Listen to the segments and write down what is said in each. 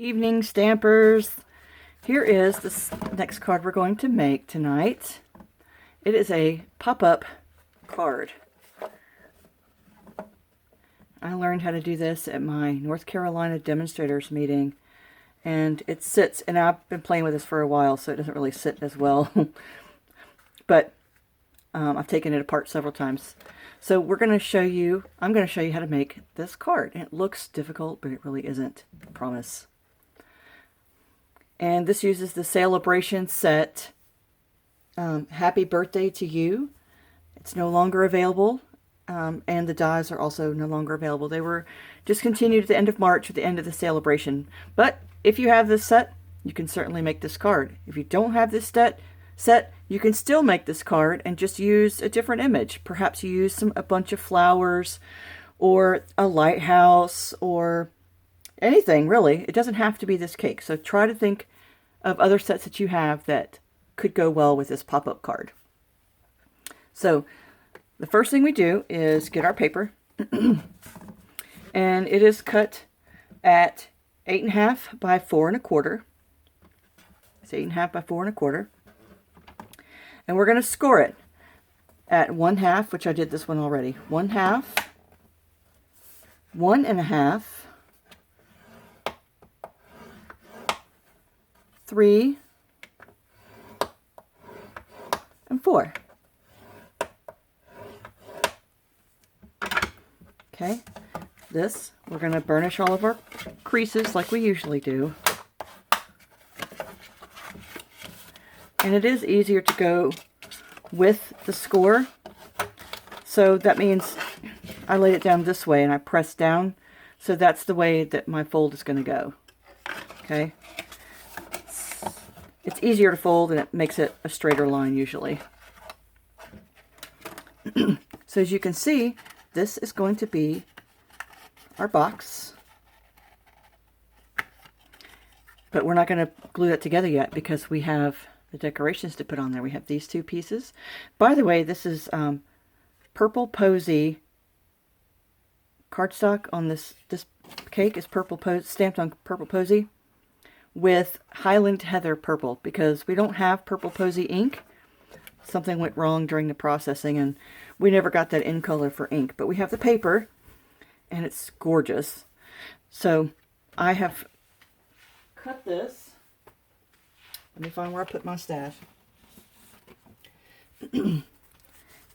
Evening stampers. Here is the next card we're going to make tonight. It is a pop-up card. I learned how to do this at my North Carolina demonstrators meeting, and it sits, and I've been playing with this for a while, so it doesn't really sit as well. But I've taken it apart several times. So I'm going to show you how to make this card. And it looks difficult, but it really isn't, I promise. And this uses the Celebration set, Happy Birthday to You. It's no longer available, and the dies are also no longer available. They were discontinued at the end of March at the end of the Celebration. But if you have this set, you can certainly make this card. If you don't have this set, you can still make this card and just use a different image. Perhaps you use a bunch of flowers or a lighthouse or anything, really. It doesn't have to be this cake. So try to think of other sets that you have that could go well with this pop-up card. So the first thing we do is get our paper. And it is cut at 8.5 by 4 1/4. It's 8.5 by 4 1/4. And we're going to score it at 1/2, which I did this one already. 1/2, 1 1/2, 3, and 4. Okay, this, we're going to burnish all of our creases like we usually do. And it is easier to go with the score. So that means I laid it down this way and I pressed down. So that's the way that my fold is going to go. Okay. It's easier to fold and it makes it a straighter line usually. So as you can see, this is going to be our box. But we're not going to glue that together yet because we have the decorations to put on there. We have these two pieces. By the way, this is Purple Posy cardstock on this cake is stamped on Purple Posy with Highland Heather purple because we don't have Purple Posy ink. Something went wrong during the processing and we never got that in color for ink, but we have the paper and it's gorgeous. So I have cut this. Let me find where I put my stash.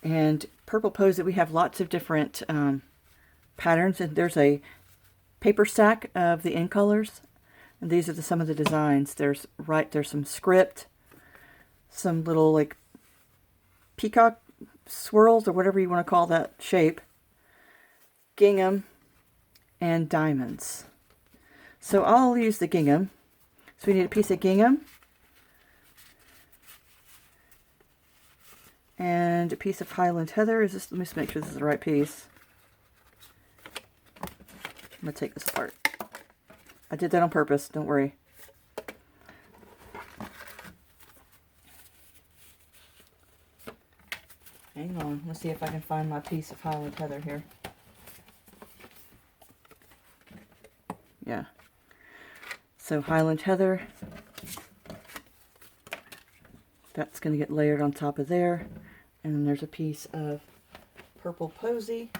And Purple Posy, we have lots of different patterns, and there's a paper stack of the in colors, and these are some of the designs. There's some script, some little like peacock swirls or whatever you want to call that shape, gingham, and diamonds. So I'll use the gingham. So we need a piece of gingham and a piece of Highland Heather. Let me just make sure this is the right piece. I'm going to take this apart. I did that on purpose, don't worry. Hang on, let's see if I can find my piece of Highland Heather here. Yeah. So Highland Heather, that's going to get layered on top of there. And then there's a piece of Purple Posy,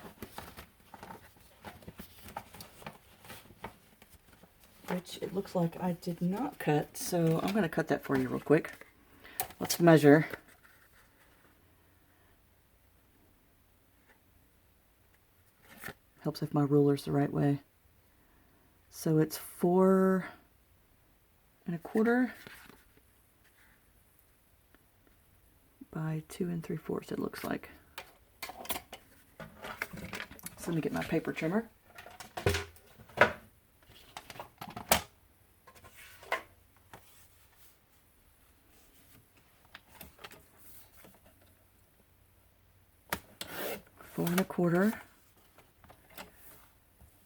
which it looks like I did not cut, so I'm going to cut that for you real quick. Let's measure. Helps if my ruler's the right way. So it's 4 1/4 by 2 3/4, it looks like. So let me get my paper trimmer. Four 1/4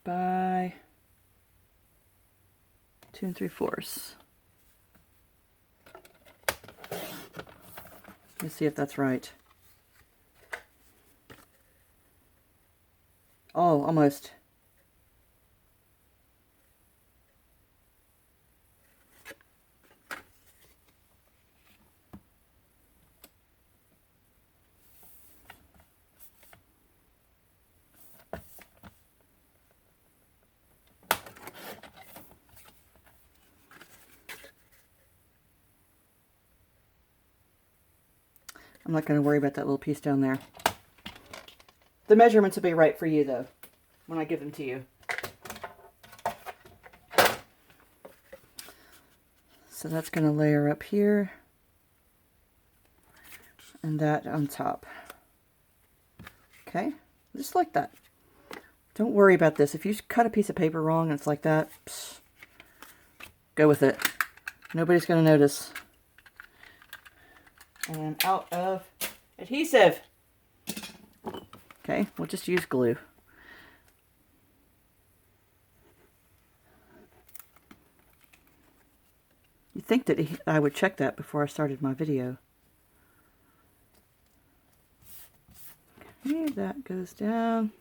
by 2 3/4. Let's see if that's right. Oh, almost. I'm not going to worry about that little piece down there. The measurements will be right for you though, when I give them to you. So that's going to layer up here, and that on top. Okay, just like that. Don't worry about this. If you cut a piece of paper wrong and it's like that, psh, go with it. Nobody's going to notice. And I'm out of adhesive. Okay, we'll just use glue. You'd think that I would check that before I started my video. Okay, that goes down.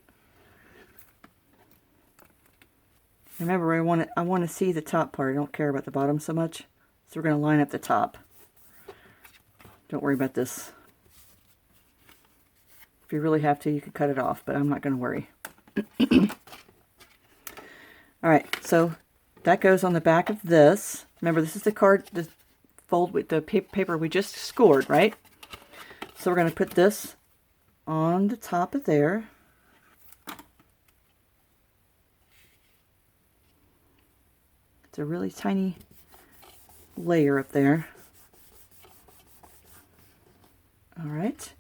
Remember, I want to see the top part. I don't care about the bottom so much. So we're going to line up the top. Don't worry about this. If you really have to, you can cut it off, but I'm not going to worry. Alright, so that goes on the back of this. Remember, this is the card, the fold with the paper we just scored, right? So we're going to put this on the top of there. It's a really tiny layer up there. Alright.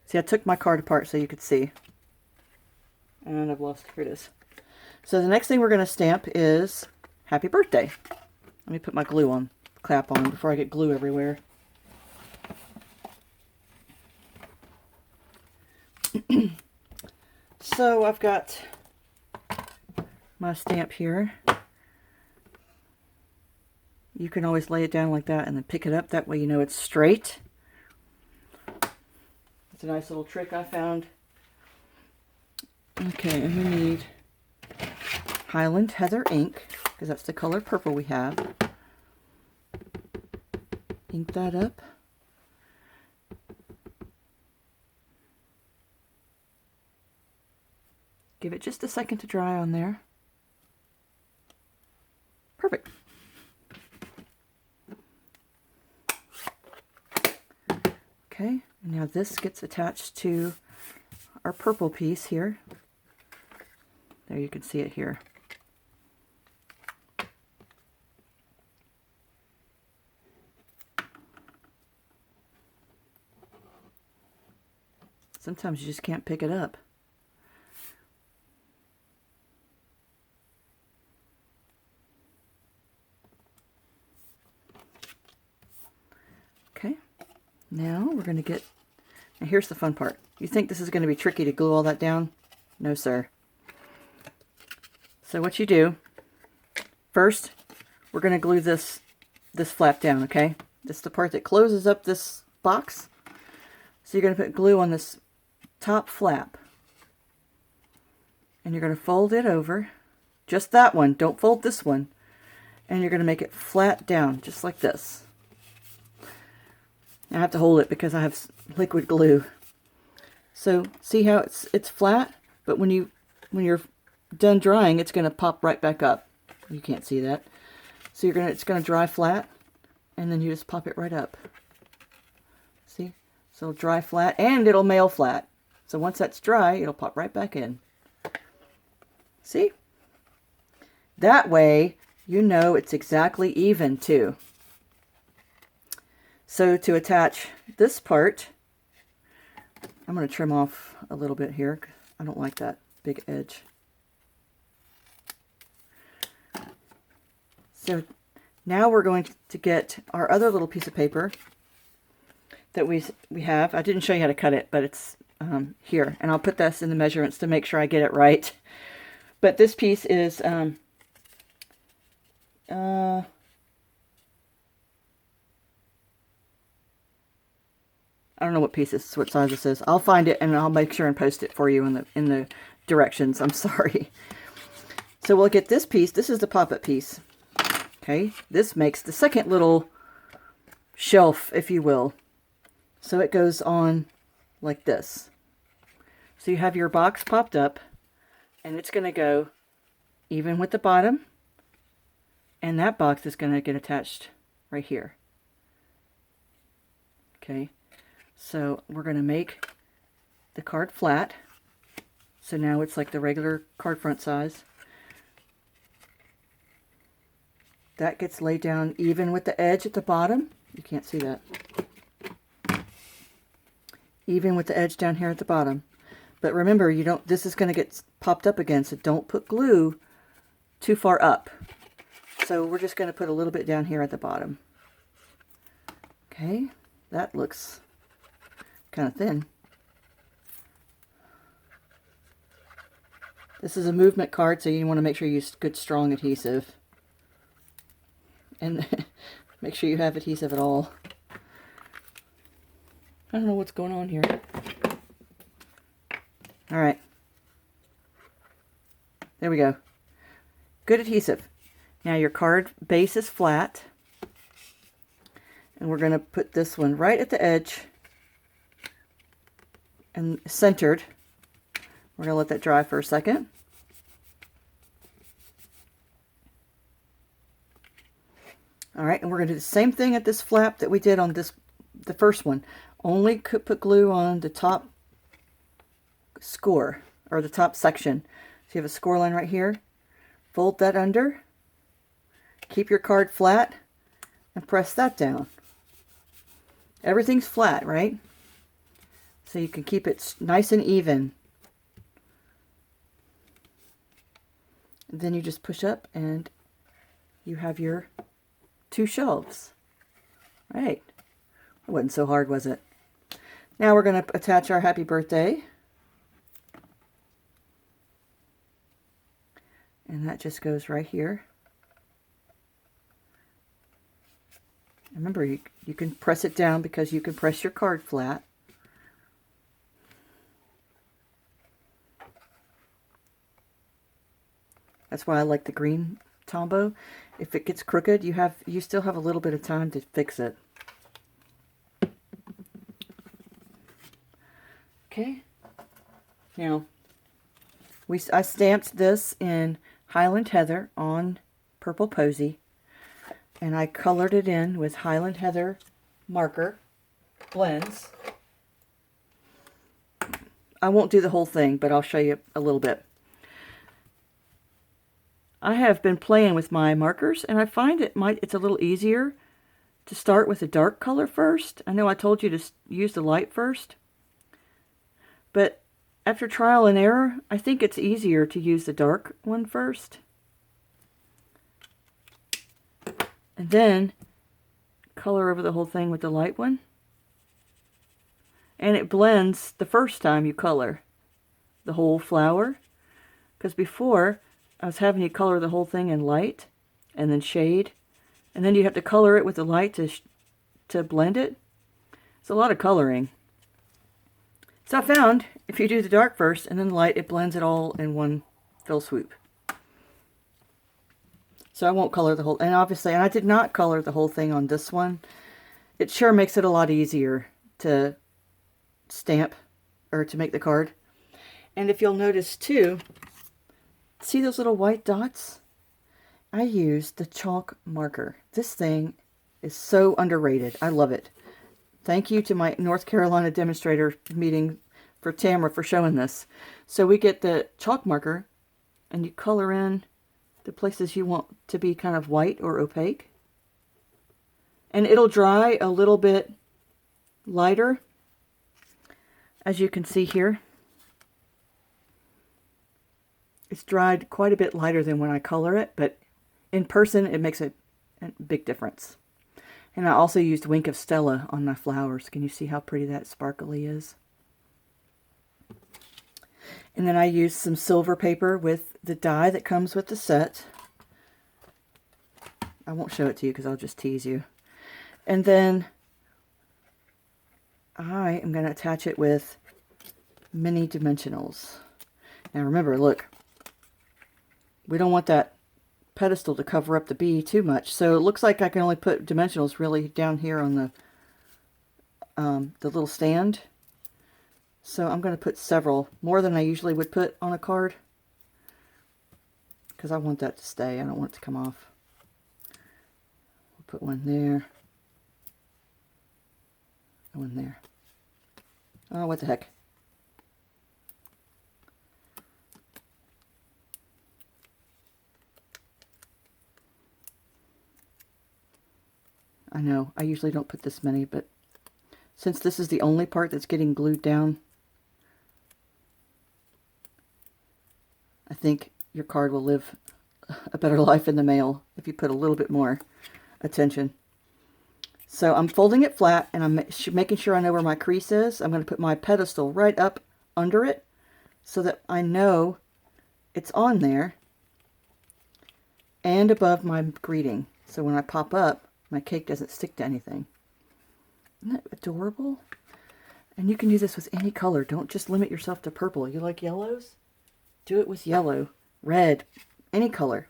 See, I took my card apart so you could see. And I've lost, here it is. So the next thing we're going to stamp is Happy Birthday. Let me put my glue on, cap on before I get glue everywhere. So I've got my stamp here. You can always lay it down like that and then pick it up. That way you know it's straight. It's a nice little trick I found. Okay, and we need Highland Heather ink, because that's the color purple we have. Ink that up. Give it just a second to dry on there. Perfect. Okay, and now this gets attached to our purple piece here. There, you can see it here. Sometimes you just can't pick it up. Okay, now we're going to get, now here's the fun part. You think this is going to be tricky to glue all that down? No, sir. So what you do, first, we're going to glue this flap down, okay? This is the part that closes up this box. So you're going to put glue on this top flap. And you're going to fold it over. Just that one. Don't fold this one. And you're going to make it flat down, just like this. I have to hold it because I have liquid glue. So see how it's flat, but when you're done drying, it's going to pop right back up. You can't see that. So it's going to dry flat, and then you just pop it right up. See? So it'll dry flat, and it'll mail flat. So once that's dry, it'll pop right back in. See? That way, you know it's exactly even too. So to attach this part, I'm going to trim off a little bit here. I don't like that big edge. So now we're going to get our other little piece of paper that we have. I didn't show you how to cut it, but it's here. And I'll put this in the measurements to make sure I get it right. But this piece is I don't know what piece this is, what size this is. I'll find it and I'll make sure and post it for you in the directions. I'm sorry. So we'll get this piece. This is the pop-up piece. Okay, this makes the second little shelf, if you will. So it goes on like this. So you have your box popped up, and it's going to go even with the bottom, and that box is going to get attached right here. Okay, so we're going to make the card flat. So now it's like the regular card front size. That gets laid down even with the edge at the bottom. You can't see that. Even with the edge down here at the bottom. But remember, you don't, this is going to get popped up again, so don't put glue too far up. So we're just going to put a little bit down here at the bottom. Okay, that looks kind of thin. This is a movement card, so you want to make sure you use good strong adhesive. And make sure you have adhesive at all. I don't know what's going on here. Alright. There we go. Good adhesive. Now your card base is flat. And we're going to put this one right at the edge. And centered. We're going to let that dry for a second. Alright, and we're going to do the same thing at this flap that we did on this, the first one. Only put glue on the top score, or the top section. So you have a score line right here. Fold that under. Keep your card flat and press that down. Everything's flat, right? So you can keep it nice and even. And then you just push up and you have your 2 shelves. Right. It wasn't so hard, was it? Now we're going to attach our happy birthday. And that just goes right here. Remember, you can press it down because you can press your card flat. That's why I like the green Tombow. If it gets crooked, you still have a little bit of time to fix it. Okay. Now, I stamped this in Highland Heather on Purple Posy, and I colored it in with Highland Heather marker blends. I won't do the whole thing, but I'll show you a little bit. I have been playing with my markers, and I find it's a little easier to start with a dark color first. I know I told you to use the light first, but after trial and error, I think it's easier to use the dark one first. And then color over the whole thing with the light one. And it blends the first time you color the whole flower. Because before, I was having you color the whole thing in light and then shade. And then you have to color it with the light to blend it. It's a lot of coloring. So I found if you do the dark first and then the light, it blends it all in one fell swoop. So I won't color the whole, and obviously, and I did not color the whole thing on this one. It sure makes it a lot easier to stamp or to make the card. And if you'll notice too, see those little white dots? I used the chalk marker. This thing is so underrated. I love it. Thank you to my North Carolina demonstrator meeting for Tamara for showing this. So we get the chalk marker and you color in the places you want to be kind of white or opaque. And it'll dry a little bit lighter, as you can see here. It's dried quite a bit lighter than when I color it, but in person it makes a big difference. And I also used Wink of Stella on my flowers. Can you see how pretty that sparkly is? And then I used some silver paper with the die that comes with the set. I won't show it to you because I'll just tease you. And then I am going to attach it with mini dimensionals. Now remember, look, we don't want that pedestal to cover up the bee too much. So it looks like I can only put dimensionals really down here on the little stand. So I'm going to put several, more than I usually would put on a card, because I want that to stay. I don't want it to come off. We'll put one there. go in there. Oh, what the heck. I know, I usually don't put this many, but since this is the only part that's getting glued down, I think your card will live a better life in the mail if you put a little bit more attention. So I'm folding it flat, and I'm making sure I know where my crease is. I'm going to put my pedestal right up under it so that I know it's on there and above my greeting. So when I pop up, my cake doesn't stick to anything. Isn't that adorable? And you can do this with any color. Don't just limit yourself to purple. You like yellows? Do it with yellow, red, any color.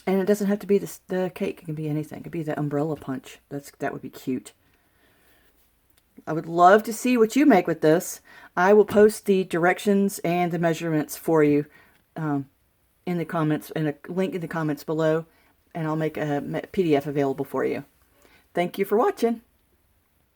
And it doesn't have to be the cake. It can be anything. It could be the umbrella punch. That would be cute. I would love to see what you make with this. I will post the directions and the measurements for you in the comments, in a link in the comments below, and I'll make a PDF available for you. Thank you for watching.